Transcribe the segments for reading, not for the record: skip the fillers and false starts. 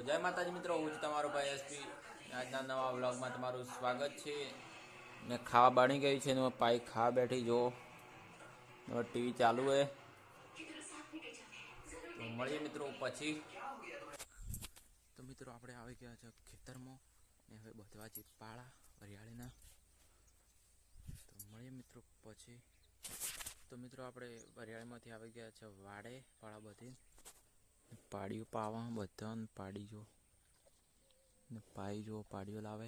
જય માતાજી મિત્રો, હું છું તમારો ભાઈ એસપી। આજના નવા વ્લોગમાં તમારું સ્વાગત છે। ને ખાવા બની ગઈ છે ને પાઈ ખાવા બેઠી જો ટીવી ચાલુ હે તો મળીએ મિત્રો પછી। તો મિત્રો આપણે આવી ગયા છે ખેતરમાં ને હવે બધવા છે પાળા વરિયાળીના। તો મળીએ મિત્રો પછી। તો મિત્રો આપણે વરિયાળીમાંથી આવી ગયા છે વાડે પાળા બધી પાડીઓ પાવા બધા પાડી જો ને પાઈ જો પાડીઓ લાવે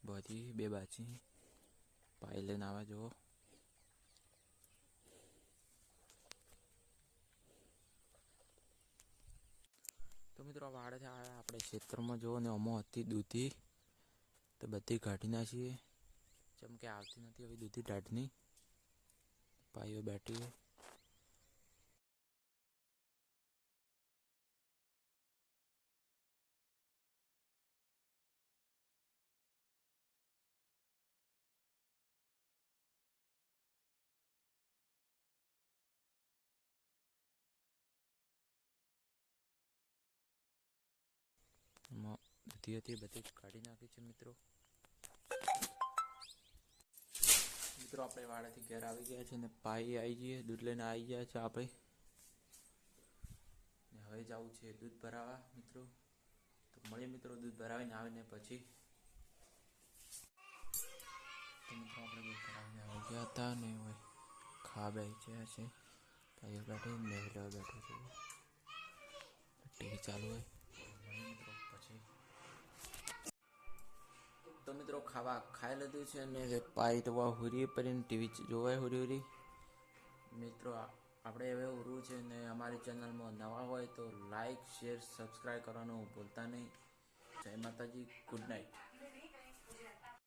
બધી બે બાચી પાઈ લઈને આવે જો। તો મિત્રો વાડેથી આવ્યા આપણે ક્ષેત્રમાં જો ને અમો હતી દૂધી તો બધી કાઢી નાખીએ જેમ કે આવતી નથી હવે દૂધી દાઢની પાઈઓ બેઠી। દૂધી હતી બધી કાઢી નાખી છે મિત્રો। મિત્રો આપણે વાડાથી ઘેર આવી ગયા છે ને પાઈ આવી જઈએ દૂધ લઈને આવી ગયા છે આપણે ને હવે જવું છે દૂધ ભરાવા મિત્રો। તો મળીએ મિત્રો દૂધ ભરાવીને આવીને પછી। તો મિત્રો આપણે દૂધ ભરાવીને આવી ગયા હતા ને હવે ખાવા બેસી ગયા છે ભાઈઓ બેઠે ને બેઠો છે ટીવી ચાલુ હોય મળીએ મિત્રો પછી। તો મિત્રો ખાવા ખાઈ લીધું છે ને પાઈ તો હુરી કરીને ટીવી જોવાય હુરી મિત્રો। આપણે હવે ઉરવું છે ને અમારી ચેનલમાં નવા હોય તો લાઈક શેર સબસ્ક્રાઈબ કરવાનું ભૂલતા નહીં। જય માતાજી, ગુડ નાઇટ।